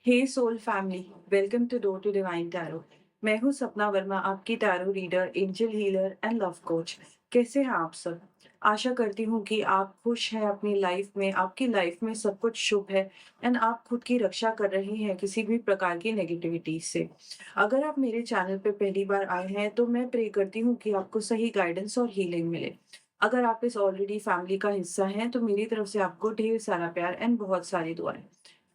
Hey soul family, welcome to door to divine tarot. मैं हूं सपना वर्मा, आपकी tarot reader, angel healer and love coach. कैसे हैं आप सब? आशा करती हूं कि आप खुश हैं अपनी लाइफ में, आपकी लाइफ में सब कुछ शुभ है एंड आप खुद की रक्षा कर रही हैं किसी भी प्रकार की नेगेटिविटी से। अगर आप मेरे चैनल पे पहली बार आए हैं तो मैं प्रे करती हूँ कि आपको सही गाइडेंस और हीलिंग मिले। अगर आप इस ऑलरेडी फैमिली का हिस्सा हैं तो मेरी तरफ से आपको ढेर सारा प्यार एंड बहुत सारी दुआएं।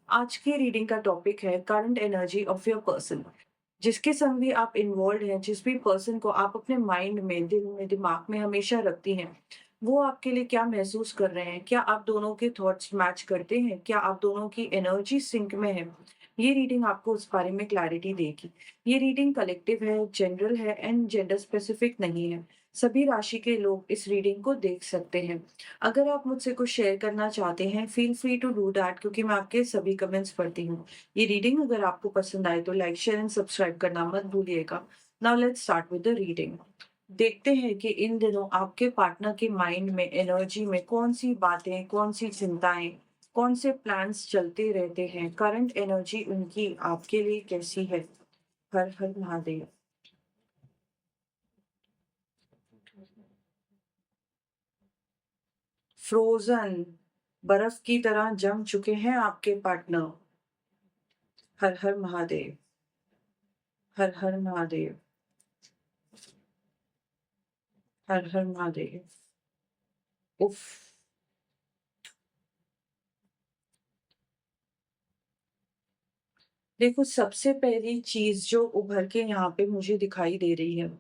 आज की रीडिंग का टॉपिक है current energy of your person. जिसके संग भी आप इन्वॉल्व हैं, जिस भी पर्सन को आप अपने माइंड में, दिल में, दिमाग में हमेशा रखती हैं, वो आपके लिए क्या महसूस कर रहे हैं? क्या आप दोनों के थॉट्स मैच करते हैं? क्या आप दोनों की एनर्जी सिंक में है? ये रीडिंग आपको उस बारे में क्लैरिटी देगी। ये रीडिंग कलेक्टिव है, जनरल है एंड जेंडर स्पेसिफिक नहीं है। सभी राशि के लोग इस रीडिंग को देख सकते हैं। अगर आप मुझसे कुछ शेयर करना चाहते हैं, feel free to do that, क्योंकि मैं आपके सभी कमेंट्स पढ़ती हूँ। ये रीडिंग अगर आपको पसंद आए तो लाइक, शेयर एंड सब्सक्राइब करना मत भूलिएगा। Now let's start with the reading. देखते हैं कि इन दिनों आपके पार्टनर के माइंड में, एनर्जी में कौन सी बातें, कौन सी चिंताएं, कौन से प्लान्स चलते रहते हैं। करंट एनर्जी उनकी आपके लिए कैसी है? हर हर महादेव। फ्रोजन, बर्फ की तरह जम चुके हैं आपके पार्टनर। हर हर महादेव। हर हर महादेव। हर हर महादेव। उफ। देखो, सबसे पहली चीज जो उभर के यहाँ पे मुझे दिखाई दे रही है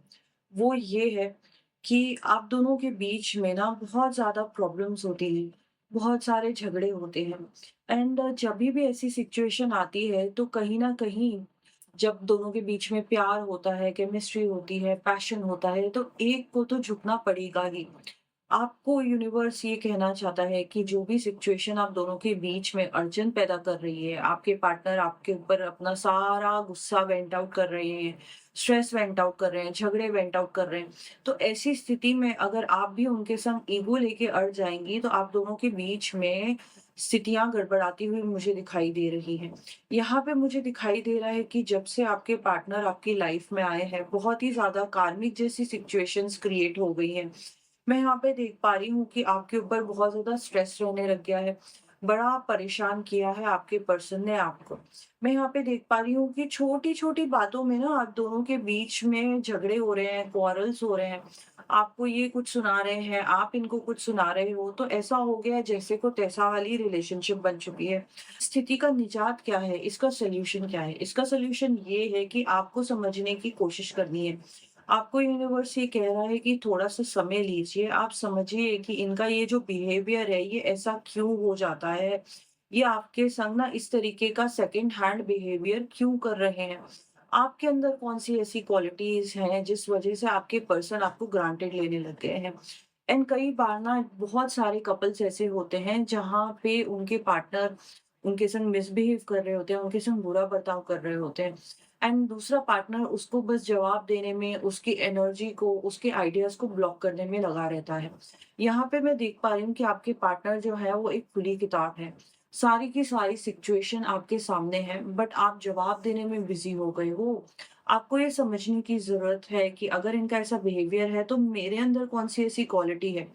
वो ये है कि आप दोनों के बीच में ना बहुत ज्यादा प्रॉब्लम्स होती हैं, बहुत सारे झगड़े होते हैं। एंड जब भी ऐसी सिचुएशन आती है तो कहीं ना कहीं जब दोनों के बीच में प्यार होता है, केमिस्ट्री होती है, पैशन होता है, तो एक को तो झुकना पड़ेगा ही। आपको यूनिवर्स ये कहना चाहता है कि जो भी सिचुएशन आप दोनों के बीच में अड़चन पैदा कर रही है, आपके पार्टनर आपके ऊपर अपना सारा गुस्सा वेंट आउट कर रहे हैं, स्ट्रेस वेंट आउट कर रहे हैं, झगड़े वेंट आउट कर रहे हैं, तो ऐसी स्थिति में अगर आप भी उनके संग ईगो लेके अड़ जाएंगी तो आप दोनों के बीच में स्थितियां गड़बड़ाती हुई मुझे दिखाई दे रही हैं। यहाँ पे मुझे दिखाई दे रहा है कि जब से आपके पार्टनर आपकी लाइफ में आए हैं, बहुत ही ज्यादा कार्मिक जैसी सिचुएशंस क्रिएट हो गई हैं। मैं यहाँ पे देख पा रही हूँ कि आपके ऊपर बहुत ज़्यादा स्ट्रेस रहने लग गया है। बड़ा परेशान किया है आपके पर्सन ने आपको। मैं यहाँ पे देख पा रही हूँ कि छोटी-छोटी बातों में ना आप दोनों के बीच में झगड़े हो रहे हैं, क्वारल्स हो रहे हैं। आपको ये कुछ सुना रहे हैं, आप इनको कुछ सुना रहे हो, तो ऐसा हो गया है जैसे को तैसा वाली रिलेशनशिप बन चुकी है। स्थिति का निजात क्या है? इसका सॉल्यूशन क्या है? इसका सॉल्यूशन ये है कि आपको समझने की कोशिश करनी है। आपको यूनिवर्स ये कह रहा है कि थोड़ा-सा समय लीजिए, आप समझिए कि इनका ये जो बिहेवियर है, ये ऐसा क्यों हो जाता है? ये आपके संग ना इस तरीके का सेकंड हैंड बिहेवियर क्यों कर रहे हैं? आपके अंदर कौन-सी ऐसी क्वालिटीज़ हैं, जिस वजह से आपके पर्सन आपको ग्रांटेड लेने लग गए हैं? एंड कई बार ना बहुत सारे कपल्स ऐसे होते हैं, जहाँ पे उनके पार्टनर उनके संग मिसबिहेव कर रहे होते हैं, उनके संग बुरा बर्ताव कर रहे होते हैं। एंड दूसरा पार्टनर उसको बस जवाब देने में, उसकी एनर्जी को, उसके आइडियाज़ को ब्लॉक करने में लगा रहता है। यहाँ पे मैं देख पा रही हूँ कि आपके पार्टनर जो है वो एक खुली किताब है। सारी की सारी सिचुएशन आपके सामने है, बट आप जवाब देने में बिज़ी हो गए हो। आपको ये समझने की ज़रूरत है कि अगर इनका ऐसा बिहेवियर है तो मेरे अंदर कौन-सी ऐसी क्वालिटी है?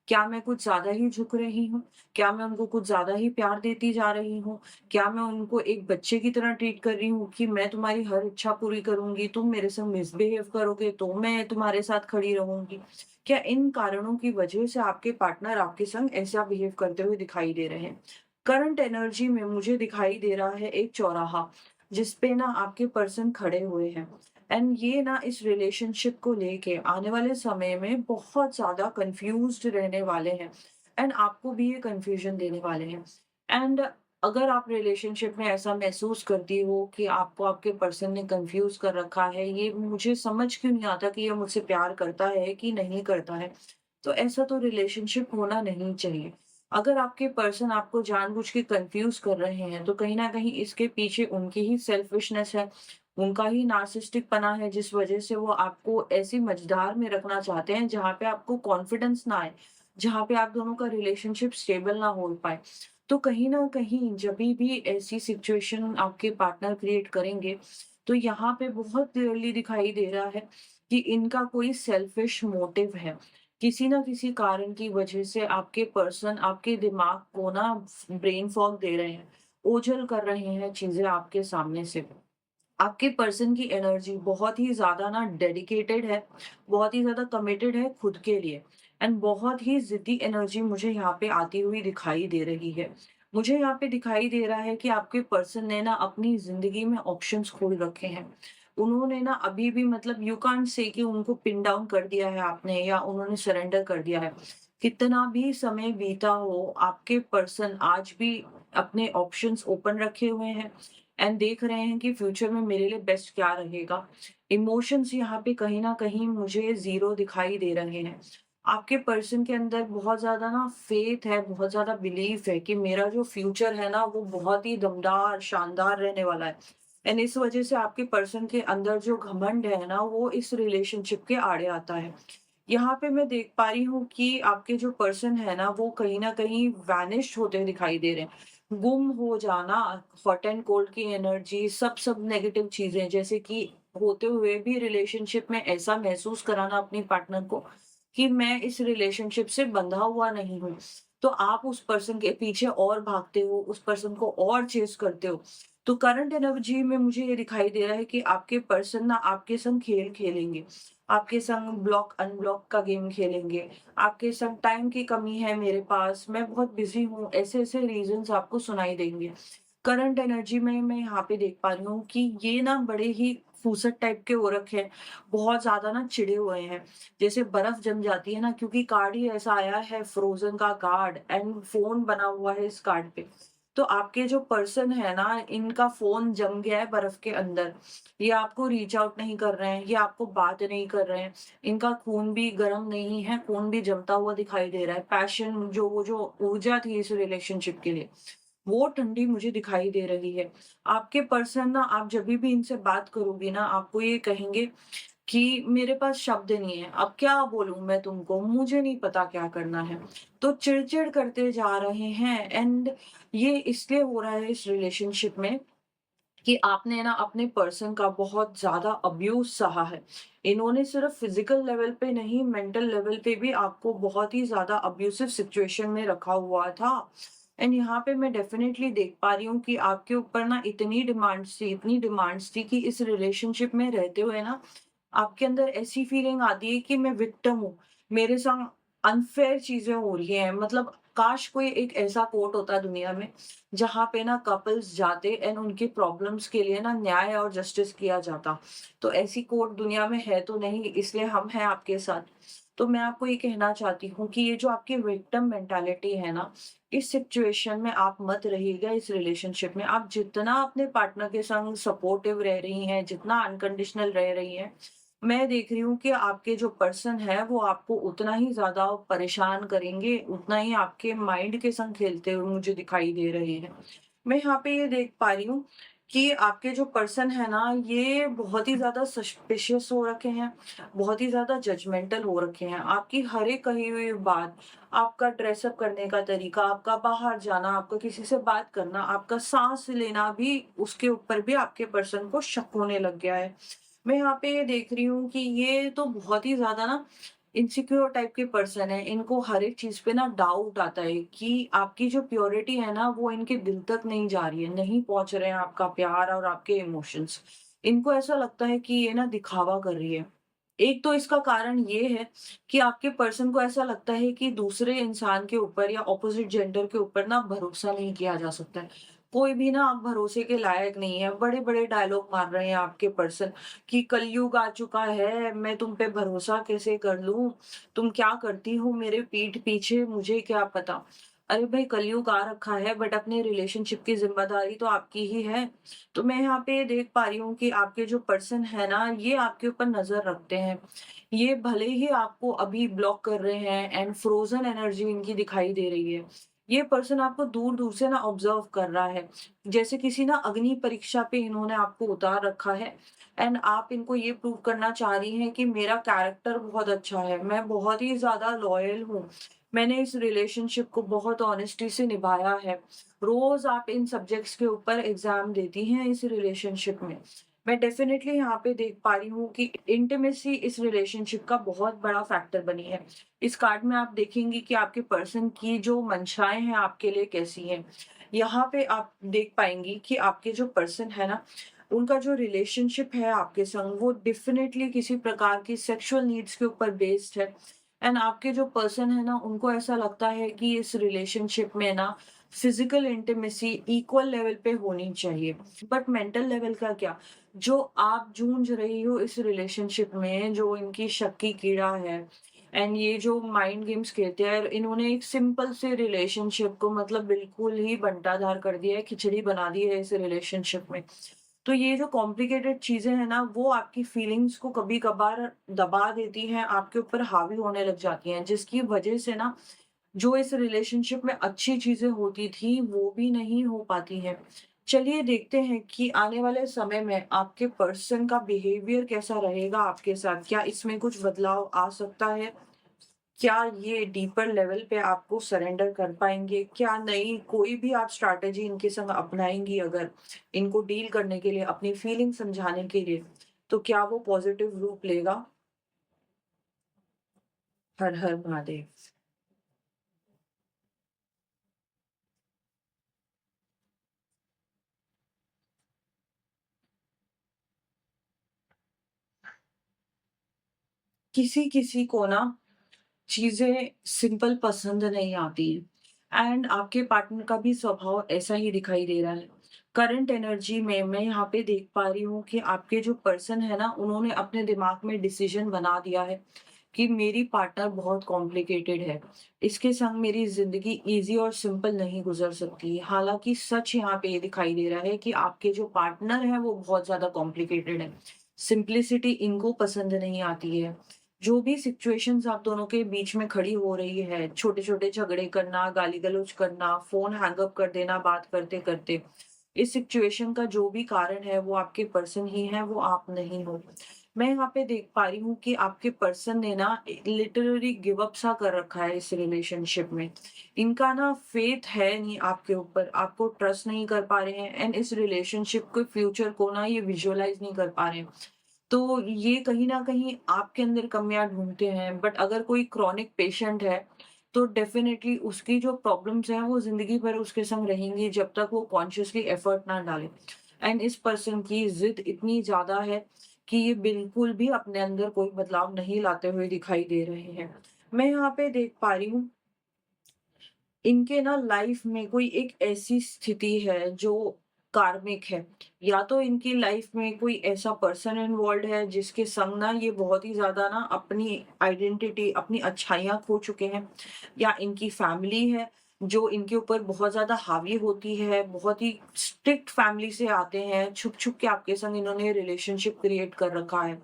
क्या मैं कुछ ज़्यादा ही झुक रही हूँ? क्या मैं उनको कुछ ज़्यादा ही प्यार देती जा रही हूँ? क्या मैं उनको एक बच्चे की तरह ट्रीट कर रही हूँ कि मैं तुम्हारी हर इच्छा पूरी करूँगी, तुम मेरे संग मिसबिहेव करोगे तो मैं तुम्हारे साथ खड़ी रहूँगी? क्या इन कारणों की वजह से आपके पार्टनर आपके संग ऐसा बिहेव करते हुए दिखाई दे रहे हैं? करंट एनर्जी में मुझे दिखाई दे रहा है एक चौराहा, जिस पे ना आपके पर्सन खड़े हुए हैं। एंड ये ना इस रिलेशनशिप को लेके आने वाले समय में बहुत ज़्यादा कन्फ्यूज़्ड रहने वाले हैं एंड आपको भी ये कन्फ्यूज़न देने वाले हैं। एंड अगर आप रिलेशनशिप में ऐसा महसूस करती हो कि आपको आपके पर्सन ने कंफ्यूज कर रखा है, ये मुझे समझ क्यों नहीं आता कि ये मुझसे प्यार करता है कि नहीं करता है, तो ऐसा तो रिलेशनशिप होना नहीं चाहिए। अगर आपके पर्सन आपको जानबूझ के कंफ्यूज कर रहे हैं, तो कहीं ना कहीं इसके पीछे उनकी ही सेल्फिशनेस है, उनका ही नार्सिस्टिक पना है, जिस वजह से वो आपको ऐसी मझधार में रखना चाहते हैं जहाँ पे आपको कॉन्फिडेंस ना आए, जहाँ पे आप दोनों का रिलेशनशिप स्टेबल ना हो पाए। तो कहीं न कहीं जभी भी ऐसी सिचुएशन आपके पार्टनर क्रिएट करेंगे, तो यहाँ पे बहुत क्लियरली दिखाई दे रहा है कि इनका कोई सेल्फिश मोटिव है। किसी न किसी कारण की वजह से आपके पर्सन आपके दिमाग को ना ब्रेन फॉग दे रहे हैं, ओझल कर रहे हैं चीज़ें आपके सामने से। आपके पर्सन की एनर्जी बहुत ही ज़्यादा ना डेडिकेटेड है, बहुत ही ज़्यादा कमिटेड है खुद के लिए एंड बहुत ही ज़िद्दी एनर्जी मुझे यहाँ पे आती हुई दिखाई दे रही है। मुझे यहाँ पे दिखाई दे रहा है कि आपके पर्सन ने ना अपनी ज़िंदगी में ऑप्शंस खोल रखे हैं। उन्होंने ना अभी भी मतलब यू कांट से कि उनको पिन डाउन कर दिया है आपने या उन्होंने सरेंडर कर दिया है। कितना भी समय बीता हो, आपके पर्सन आज भी अपने ऑप्शंस ओपन रखे हुए हैं एंड देख रहे हैं कि फ्यूचर में मेरे लिए बेस्ट क्या रहेगा। इमोशंस यहाँ पे कहीं न कहीं मुझे ज़ीरो दिखाई दे रहे हैं। आपके पर्सन के अंदर बहुत ज़्यादा ना फ़ेथ है, बहुत ज़्यादा बिलीफ है कि मेरा जो फ्यूचर है ना वो बहुत ही दमदार, शानदार रहने वाला है। एंड इस वज़ह से आपके पर्सन के अंदर जो घमंड है ना वो इस रिलेशनशिप के आड़े आता है। यहाँ पे मैं देख पा रही हूँ कि आपके जो पर्सन है ना वो कहीं न कहीं वैनिश होते दिखाई दे रहे हैं। गुम हो जाना, हॉट एंड कोल्ड की एनर्जी, सब नेगेटिव चीज़ें जैसे कि होते हुए भी रिलेशनशिप में ऐसा महसूस कराना अपनी पार्टनर को कि मैं इस रिलेशनशिप से बंधा हुआ नहीं हूँ। तो आप उस पर्सन के पीछे और भागते हो, उस पर्सन को और चेज़ करते हो। तो करंट एनर्जी में मुझे ये दिखाई दे रहा है कि आपके पर्सन ना आपके संग खेल खेलेंगे। आपके संग ब्लॉक अनब्लॉक का गेम खेलेंगे, आपके संग टाइम की कमी है मेरे पास, मैं बहुत बिज़ी हूँ, ऐसे-ऐसे रीज़न्स आपको सुनाई देंगे। करंट एनर्जी में मैं यहाँ पे देख पा रही हूँ कि ये ना बड़े ही फूसट टाइप के हो रखे हैं, बहुत ज़्यादा ना चिढ़े हुए हैं। जैसे बर्फ जम जाती है ना क्योंकि कार्ड ही ऐसा आया है फ्रोज़न का कार्ड एंड फ़ोन बना हुआ है इस कार्ड पे। तो आपके जो पर्सन है ना, इनका फ़ोन जम गया है बर्फ के अंदर। ये आपको रीच आउट नहीं कर रहे हैं, ये आपको बात नहीं कर रहे हैं। इनका खून भी गर्म नहीं है, खून भी जमता हुआ दिखाई दे रहा है। पैशन जो वो जो ऊर्जा थी इस रिलेशनशिप के लिए, वो ठंडी मुझे दिखाई दे रही है। आपके पर्सन ना आप जभी भी इनसे बात करोगी ना, आपको ये कहेंगे कि मेरे पास शब्द नहीं है, अब क्या बोलूँ मैं तुमको, मुझे नहीं पता क्या करना है। तो चिड़-चिड़ करते जा रहे हैं एंड ये इसलिए हो रहा है इस रिलेशनशिप में कि आपने ना अपने पर्सन का बहुत ज़्यादा अब्यूज़ सहा है। इन्होंने सिर्फ़ फ़िज़िकल लेवल पे नहीं, मेंटल लेवल पे भी आपको बहुत ही ज़्यादा अब्यूसिव सिचुएशन में रखा हुआ था। एंड यहाँ पे मैं डेफ़िनेटली देख पा रही हूँ कि आपके ऊपर ना इतनी डिमांड्स थी कि इस रिलेशनशिप में रहते हुए ना आपके अंदर ऐसी फीलिंग आती है कि मैं विक्टिम हूँ, मेरे संग अनफेयर चीज़ें हो रही हैं। मतलब काश कोई एक ऐसा कोर्ट होता दुनिया में, जहाँ पे ना कपल्स जाते एंड उनकी प्रॉब्लम्स के लिए ना न्याय और जस्टिस किया जाता। तो ऐसी कोर्ट दुनिया में है तो नहीं, इसलिए हम हैं आपके साथ। तो मैं आपको ये कहना चाहती हूँ कि ये जो आपकी विक्टिम मेंटालिटी है ना, इस सिचुएशन में आप मत रहिएगा इस रिलेशनशिप में। आप जितना अपने पार्टनर के संग सपोर्टिव रह रही हैं, जितना अनकंडीशनल रह रही हैं, मैं देख रही हूँ कि आपके जो पर्सन है वो आपको उतना ही ज़्यादा परेशान करेंगे, उतना ही आपके माइंड के संग खेलते हुए मुझे दिखाई दे रहे हैं। मैं यहाँ पे ये देख पा रही हूँ कि आपके जो पर्सन है ना, ये बहुत ही ज़्यादा सस्पिशियस हो रखे हैं, बहुत ही ज़्यादा जजमेंटल हो रखे हैं। आपकी हर एक कही हुई बात, आपका ड्रेसअप करने का तरीका, आपका बाहर जाना, आपका किसी से बात करना, आपका साँस लेना भी, उसके ऊपर भी आपके पर्सन को शक होने लग गया है। मैं यहाँ पे ये देख रही हूँ कि ये तो बहुत ही ज़्यादा ना इनसिक्योर टाइप के पर्सन है। इनको हर एक चीज़ पे ना डाउट आता है कि आपकी जो प्योरिटी है ना वो इनके दिल तक नहीं जा रही है, नहीं पहुँच रहे हैं आपका प्यार और आपके इमोशंस। इनको ऐसा लगता है कि ये ना दिखावा कर रही है। एक तो इसका कारण ये है कि आपके पर्सन को ऐसा लगता है कि दूसरे इंसान के ऊपर या ऑपोज़िट जेंडर के ऊपर ना भरोसा नहीं किया जा सकता है। कोई भी ना अब भरोसे के लायक नहीं है। बड़े-बड़े डायलॉग मार रहे हैं आपके पर्सन कि कलयुग आ चुका है, मैं तुम पे भरोसा कैसे कर लूँ? तुम क्या करती हो मेरे पीठ पीछे, मुझे क्या पता? अरे भाई कलयुग आ रखा है बट अपने रिलेशनशिप की ज़िम्मेदारी तो आपकी ही है। तो मैं यहाँ पे देख पा रही हूँ कि आपके जो पर्सन है ना, ये आपके ऊपर नज़र रखते हैं। ये भले ही आपको अभी ब्लॉक कर रहे हैं एंड फ्रोज़न एनर्जी इनकी दिखाई दे रही है। ये पर्सन आपको दूर-दूर से ना ऑब्ज़र्व कर रहा है। जैसे किसी ना अग्नि परीक्षा पे इन्होंने आपको उतार रखा है एंड आप इनको ये प्रूव करना चाह रही हैं कि मेरा कैरेक्टर बहुत अच्छा है, मैं बहुत ही ज़्यादा लॉयल हूँ। मैंने इस रिलेशनशिप को बहुत ऑनेस्टी से निभाया है। रोज़ आप इन सब्जेक्ट्स के ऊपर एग्ज़ाम देती हैं इस रिलेशनशिप में। मैं डेफ़िनेटली यहाँ पे देख पा रही हूँ कि इंटिमेसी इस रिलेशनशिप का बहुत बड़ा फैक्टर बनी है। इस कार्ड में आप देखेंगी कि आपके पर्सन की जो मंशाएँ हैं आपके लिए कैसी हैं। यहाँ पे आप देख पाएँगी कि आपके जो पर्सन है ना, उनका जो रिलेशनशिप है आपके संग वो डेफ़िनेटली किसी प्रकार की सेक्सुअल नीड्स के ऊपर बेस्ड है। एंड आपके जो पर्सन है ना, उनको ऐसा लगता है कि इस रिलेशनशिप में ना फिजिकल इंटीमेसी इक्वल लेवल पे होनी चाहिए। बट मेंटल लेवल का क्या, जो आप जूझ रही हो इस रिलेशनशिप में, जो इनकी शक की कीड़ा है एंड ये जो माइंड गेम्स खेलते हैं, इन्होंने एक सिंपल से रिलेशनशिप को मतलब बिल्कुल ही बंटाधार कर दिया है, खिचड़ी बना दी है इस रिलेशनशिप में। तो ये जो कॉम्प्लिकेटेड चीज़ें हैं ना, वो आपकी फीलिंग्स को कभी-कभार दबा देती हैं, आपके ऊपर हावी होने लग जाती हैं, जिसकी वजह से ना, जो इस रिलेशनशिप में अच्छी चीज़ें होती थी, वो भी नहीं हो पाती हैं। चलिए देखते हैं कि आने वाले समय में आपके पर्सन का बिहेवियर कैसा रहेगा आपके साथ? क्या इसमें कुछ बदलाव आ सकता है? क्या ये डीपर लेवल पे आपको सरेंडर कर पाएँगे? क्या नई कोई भी आप स्ट्रैटेजी इनके संग अपनाएँगी अगर, इनको डील करने के लिए, अपनी फीलिंग समझाने के लिए, तो क्या वो पॉज़िटिव रूप लेगा? हर हर महादेव। किसी-किसी को ना चीज़ें सिंपल पसंद नहीं आती हैं एंड आपके पार्टनर का भी स्वभाव ऐसा ही दिखाई दे रहा है। करंट एनर्जी में मैं यहाँ पे देख पा रही हूँ कि आपके जो पर्सन है ना, उन्होंने अपने दिमाग में डिसीजन बना दिया है कि मेरी पार्टनर बहुत कॉम्प्लिकेटेड है। इसके संग मेरी ज़िंदगी ईज़ी और सिंपल नहीं गुज़र सकती। हालाँकि सच यहाँ पे ये दिखाई दे रहा है कि आपके जो पार्टनर हैं वो बहुत ज़्यादा कॉम्प्लिकेटेड हैं। सिंपलिसिटी इनको पसंद नहीं आती है। जो भी सिचुएशंस आप दोनों के बीच में खड़ी हो रही है, छोटे-छोटे झगड़े करना, गाली-गलौज करना, फ़ोन हैंग अप कर देना बात करते-करते, इस सिचुएशन का जो भी कारण है वो आपके पर्सन ही हैं, वो आप नहीं हो। मैं यहाँ पे देख पा रही हूँ कि आपके पर्सन ने ना लिटरली गिव अप सा कर रखा है इस रिलेशनशिप में। इनका ना फेथ है नहीं आपके ऊपर, आपको ट्रस्ट नहीं कर पा रहे हैं एंड इस रिलेशनशिप के फ्यूचर को ना ये विजुअलाइज़ नहीं कर पा रहे हैं। तो ये कहीं न कहीं आपके अंदर कमियाँ ढूँढते हैं, बट अगर कोई क्रॉनिक पेशेंट है, तो डेफ़िनेटली उसकी जो प्रॉब्लम्स हैं, वो ज़िंदगी भर उसके संग रहेंगी जब तक वो कॉन्शियसली एफ़र्ट ना डाले। एंड इस पर्सन की ज़िद इतनी ज़्यादा है कि ये बिल्कुल भी अपने अंदर कोई बदलाव नहीं लाते हुए दिखाई दे रहे हैं। मैं यहाँ पे देख पा रही हूँ इनके ना लाइफ में कोई एक ऐसी स्थिति है जो कार्मिक है। या तो इनकी लाइफ में कोई ऐसा पर्सन इन्वॉल्व्ड है जिसके संग ना ये बहुत ही ज़्यादा ना अपनी आइडेंटिटी, अपनी अच्छाइयाँ खो चुके हैं, या इनकी फैमिली है जो इनके ऊपर बहुत ज़्यादा हावी होती है, बहुत ही स्ट्रिक्ट फैमिली से आते हैं, छुप-छुप के आपके संग इन्होंने रिलेशनशिप क्रिएट कर रखा है।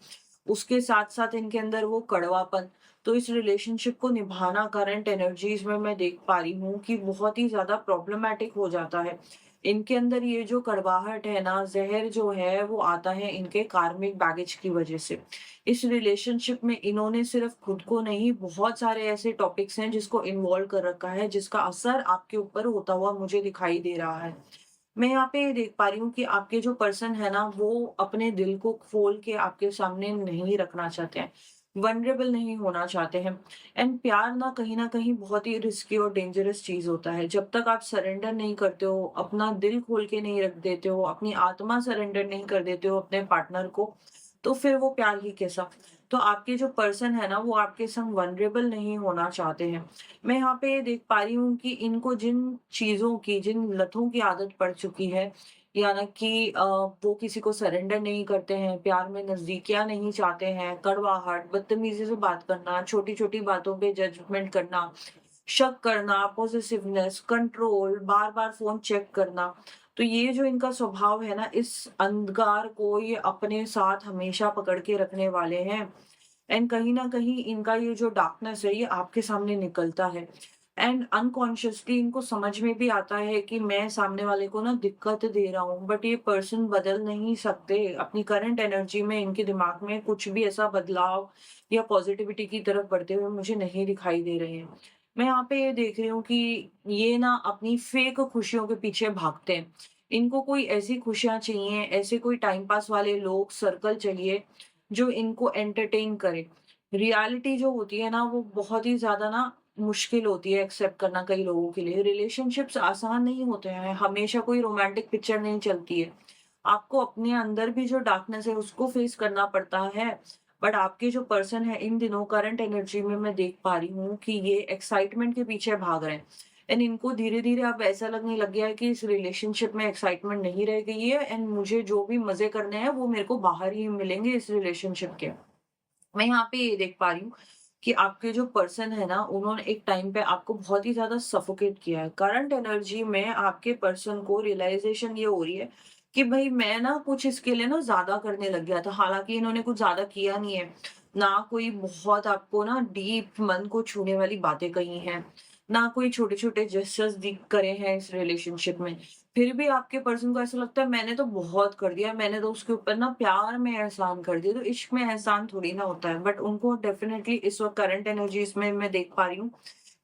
उसके साथ-साथ इनके अंदर वो कड़वापन, तो इस रिलेशनशिप को निभाना करंट एनर्जीज में मैं देख पा रही हूँ कि बहुत ही ज़्यादा प्रॉब्लमैटिक हो जाता है। इनके अंदर ये जो कड़वाहट है ना, ज़हर जो है वो आता है इनके कार्मिक बैगेज की वज़ह से। इस रिलेशनशिप में इन्होंने सिर्फ़ खुद को नहीं, बहुत सारे ऐसे टॉपिक्स हैं जिसको इन्वॉल्व कर रखा है, जिसका असर आपके ऊपर होता हुआ मुझे दिखाई दे रहा है। मैं यहाँ पे ये देख पा रही हूँ कि आपके जो पर्सन है ना, वो अपने दिल को खोल के आपके सामने नहीं रखना चाहते हैं, वल्नरेबल नहीं होना चाहते हैं। एंड प्यार ना कहीं न कहीं बहुत ही रिस्की और डेंजरस चीज़ होता है। जब तक आप सरेंडर नहीं करते हो, अपना दिल खोल के नहीं रख देते हो, अपनी आत्मा सरेंडर नहीं कर देते हो अपने पार्टनर को, तो फिर वो प्यार ही कैसा? तो आपके जो पर्सन है ना, वो आपके संग वल्नरेबल नहीं होना चाहते हैं। मैं यहाँ पे ये देख पा रही हूँ कि इनको जिन चीज़ों की, जिन लतों की आदत पड़ चुकी है, यानी कि वो किसी को सरेंडर नहीं करते हैं, प्यार में नज़दीकियाँ नहीं चाहते हैं, कड़वाहट, बदतमीज़ी से बात करना, छोटी-छोटी बातों पे जजमेंट करना, शक करना, पॉसेसिवनेस, कंट्रोल, बार-बार फ़ोन चेक करना। तो ये जो इनका स्वभाव है ना, इस अंधकार को ये अपने साथ हमेशा पकड़ के रखने वाले हैं। एंड कहीं न कहीं इनका ये जो डार्कनेस है, ये आपके सामने निकलता है। एंड अनकॉन्शियसली इनको समझ में भी आता है कि मैं सामने वाले को ना दिक्कत दे रहा हूँ, बट ये पर्सन बदल नहीं सकते। अपनी करंट एनर्जी में इनके दिमाग में कुछ भी ऐसा बदलाव या पॉजिटिविटी की तरफ बढ़ते हुए मुझे नहीं दिखाई दे रहे हैं। मैं यहाँ पे ये देख रही हूँ कि ये ना अपनी फेक खुशियों के पीछे भागते हैं। इनको कोई ऐसी खुशियाँ चाहिए, ऐसे कोई टाइम पास वाले लोग, सर्कल चाहिए, जो इनको एंटरटेन करे। रियलिटी जो होती है ना, वो बहुत ही ज़्यादा ना मुश्किल होती है एक्सेप्ट करना कई लोगों के लिए। रिलेशनशिप्स आसान नहीं होते हैं, हमेशा कोई रोमांटिक पिक्चर नहीं चलती है। आपको अपने अंदर भी जो डार्कनेस है, उसको फेस करना पड़ता है। बट आपके जो पर्सन है इन दिनों करंट एनर्जी में मैं देख पा रही हूँ कि ये एक्साइटमेंट के पीछे भाग रहे हैं एंड इनको धीरे-धीरे अब ऐसा लगने लग गया है कि इस रिलेशनशिप में एक्साइटमेंट नहीं रह गई है एंड मुझे जो भी मज़े करने हैं वो मेरे को बाहर ही मिलेंगे इस रिलेशनशिप के। मैं यहाँ पे ये देख पा रही हूँ कि आपके जो पर्सन है ना, उन्होंने एक टाइम पे आपको बहुत ही ज़्यादा सफोकेट किया है। करंट एनर्जी में आपके पर्सन को रियलाइज़ेशन ये हो रही है कि भई मैं ना कुछ इसके लिए ना ज़्यादा करने लग गया था। हालाँकि इन्होंने कुछ ज़्यादा किया नहीं है। ना कोई बहुत आपको ना डीप मन को छूने वाली बातें कही हैं, ना कोई छोटे-छोटे जेस्चर्स दी करे हैं इस रिलेशनशिप में। फिर भी आपके पर्सन को ऐसा लगता है मैंने तो बहुत कर दिया, मैंने तो उसके ऊपर ना प्यार में एहसान कर दिया, तो इश्क में एहसान थोड़ी ना होता है। बट उनको डेफ़िनेटली इस वक़्त करंट एनर्जीज़ में मैं देख पा रही हूँ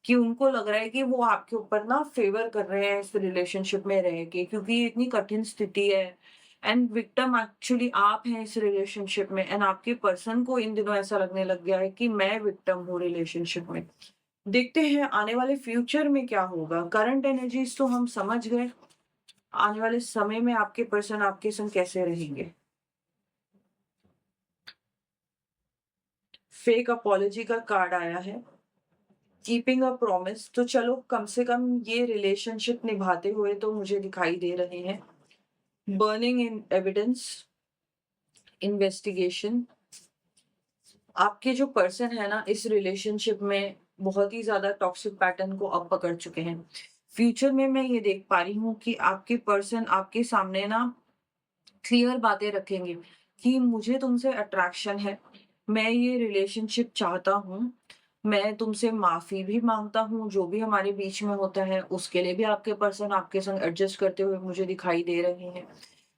कि उनको लग रहा है कि वो आपके ऊपर ना फ़ेवर कर रहे हैं इस रिलेशनशिप में रह के, क्योंकि ये इतनी कठिन स्थिति है एंड विक्टिम एक्चुअली आप हैं इस रिलेशनशिप में एंड आपके पर्सन को इन दिनों ऐसा लगने लग गया है कि मैं विक्टिम हूँ रिलेशनशिप में। देखते हैं आने वाले फ्यूचर में क्या होगा। करंट एनर्जीज़ तो हम समझ गए, आने वाले समय में आपके पर्सन आपके संग कैसे रहेंगे। फेक अपॉलजी का कार्ड आया है, कीपिंग अ प्रॉमिस, तो चलो कम से कम ये रिलेशनशिप निभाते हुए तो मुझे दिखाई दे रहे हैं। बर्निंग इन एविडेंस, इन्वेस्टिगेशन, आपके जो पर्सन है ना इस रिलेशनशिप में बहुत ही ज़्यादा टॉक्सिक पैटर्न को अब पकड़ चुके हैं। फ्यूचर में मैं ये देख पा रही हूँ कि आपके पर्सन आपके सामने ना क्लियर बातें रखेंगे कि मुझे तुमसे अट्रैक्शन है, मैं ये रिलेशनशिप चाहता हूँ, मैं तुमसे माफ़ी भी माँगता हूँ, जो भी हमारे बीच में होता है, उसके लिए भी आपके पर्सन आपके संग एडजस्ट करते हुए मुझे दिखाई दे रहे हैं।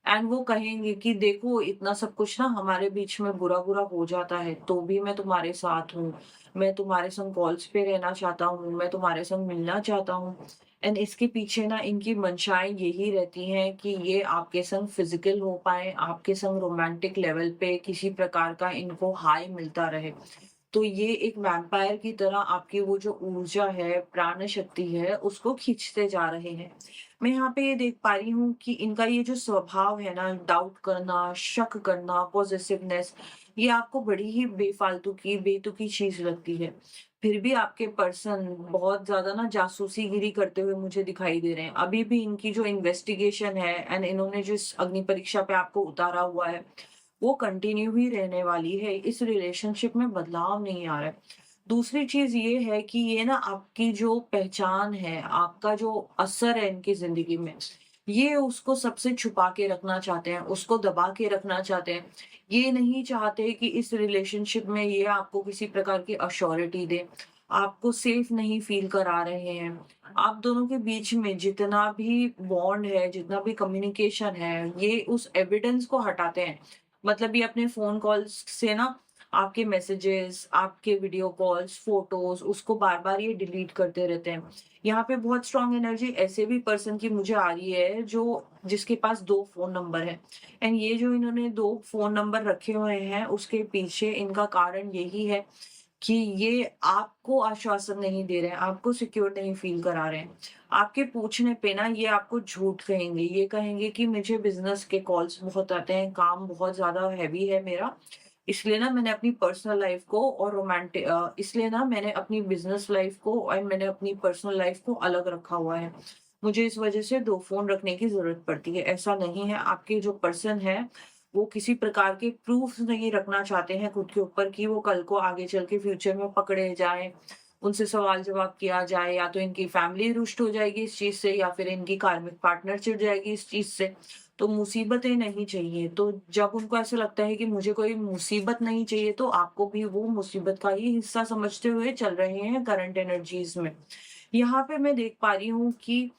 एंड वो कहेंगे कि देखो इतना सब कुछ ना हमारे बीच में बुरा-बुरा हो जाता है, तो भी मैं तुम्हारे साथ हूँ। मैं तुम्हारे संग कॉल्स पे रहना चाहता हूँ, मैं तुम्हारे संग मिलना चाहता हूँ। एंड इसके पीछे ना इनकी मंशाएँ यही रहती हैं कि ये आपके संग फ़िज़िकल हो पाएँ, आपके संग रोमांटिक लेवल पे किसी प्रकार का इनको हाई मिलता रहे। तो ये एक वैम्पायर की तरह आपकी वो जो ऊर्जा है, प्राण शक्ति है, उसको खींचते जा रहे हैं। मैं यहाँ पे ये देख पा रही हूँ कि इनका ये जो स्वभाव है ना, डाउट करना, शक करना, पॉसेसिवनेस, ये आपको बड़ी ही बेफ़ालतू की, बेतुकी चीज़ लगती है। फिर भी आपके पर्सन बहुत ज़्यादा ना जासूसीगिरी करते हुए मुझे दिखाई दे रहे हैं। अभी भी इनकी जो इन्वेस्टिगेशन है एंड इन्होंने जिस अग्नि परीक्षा पे आपको उतारा हुआ है, वो कंटिन्यू ही रहने वाली है। इस रिलेशनशिप में बदलाव नहीं आ रहा है। दूसरी चीज़ ये है कि ये ना आपकी जो पहचान है, आपका जो असर है इनकी ज़िंदगी में, ये उसको सबसे छुपा के रखना चाहते हैं, उसको दबा के रखना चाहते हैं। ये नहीं चाहते कि इस रिलेशनशिप में ये आपको किसी प्रकार की अश्योरिटी दें, आपको सेफ नहीं फ़ील करा रहे हैं। आप दोनों के बीच में जितना भी बॉन्ड है, जितना भी कम्युनिकेशन है, ये उस एविडेंस को हटाते हैं। मतलब ये अपने फ़ोन कॉल्स से ना आपके मैसेजेस, आपके वीडियो कॉल्स, फ़ोटोज़ उसको बार-बार ये डिलीट करते रहते हैं। यहाँ पे बहुत स्ट्रॉन्ग एनर्जी ऐसे भी पर्सन की मुझे आ रही है जो जिसके पास 2 फ़ोन नंबर हैं एंड ये जो इन्होंने 2 फ़ोन नंबर रखे हुए हैं, उसके पीछे इनका कारण यही है कि ये आपको आश्वासन नहीं दे रहे हैं, आपको सिक्योर नहीं फ़ील करा रहे हैं। आपके पूछने पे ना ये आपको झूठ कहेंगे, ये कहेंगे कि मुझे बिज़नेस के कॉल्स बहुत आते हैं, काम बहुत ज़्यादा हेवी है मेरा, इसलिए ना मैंने अपनी पर्सनल लाइफ़ को और इसलिए ना मैंने अपनी बिज़नेस लाइफ़ को और मैंने अपनी पर्सनल लाइफ़ को अलग रखा हुआ है। मुझे इस वज़ह से 2 फ़ोन रखने की ज़रूरत पड़ती है। ऐसा नहीं है, आपके जो पर्सन है वो किसी प्रकार के प्रूफ़्स नहीं रखना चाहते हैं खुद के ऊपर कि वो कल को आगे चल के फ्यूचर में पकड़े जाएँ, उनसे सवाल-जवाब किया जाए या तो इनकी फैमिली रुष्ट हो जाएगी इस चीज़ से या फिर इनकी कार्मिक पार्टनर चिढ़ जाएगी इस चीज़ से। तो मुसीबतें नहीं चाहिए, तो जब उनको ऐसा लगता है कि मुझे कोई मुसीबत नहीं चाहिए, तो आपको भी वो मुसीबत का ही हिस्सा समझते हुए चल रहे हैं करंट एनर्जीज़ में। यहाँ पे मैं देख पा रही हूँ कि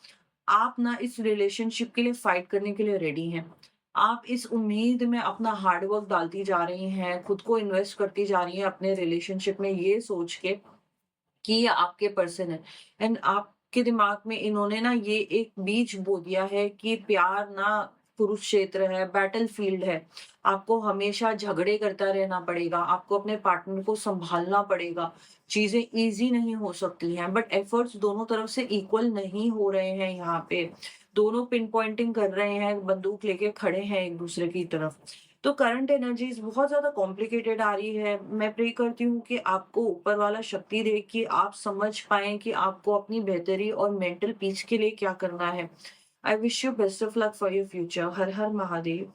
आप ना इस रिलेशनशिप के लिए फाइट करने के लिए रेडी हैं। आप इस उम्मीद में अपना हार्ड वर्क डालती जा रही हैं, खुद को इन्वेस्ट करती जा रही हैं अपने रिलेशनशिप में ये सोच के कि ये आपके पर्सन है एंड आपके दिमाग में इन्होंने ना ये एक बीज बो दिया है कि प्यार ना कुरुक्षेत्र है, बैटलफील्ड है। आपको हमेशा झगड़े करता रहना पड़ेगा, आपको अपने पार्टनर को सँभालना पड़ेगा। चीज़ें ईज़ी नहीं हो सकती हैं, बट एफर्ट्स दोनों तरफ से इक्वल नहीं हो रहे हैं यहाँ पे। दोनों पिन पॉइंटिंग कर रहे हैं, बंदूक लेके खड़े हैं एक-दूसरे की तरफ। तो करंट एनर्जीज़ बहुत ज़्यादा कॉम्प्लिकेटेड आ रही है। मैं प्रे करती हूँ कि आपको ऊपर वाला शक्ति दे कि आप समझ पाएँ कि आपको अपनी बेहतरी और मेंटल पीस के लिए क्या करना है। I wish you best of luck for your future. Her her Mahadev.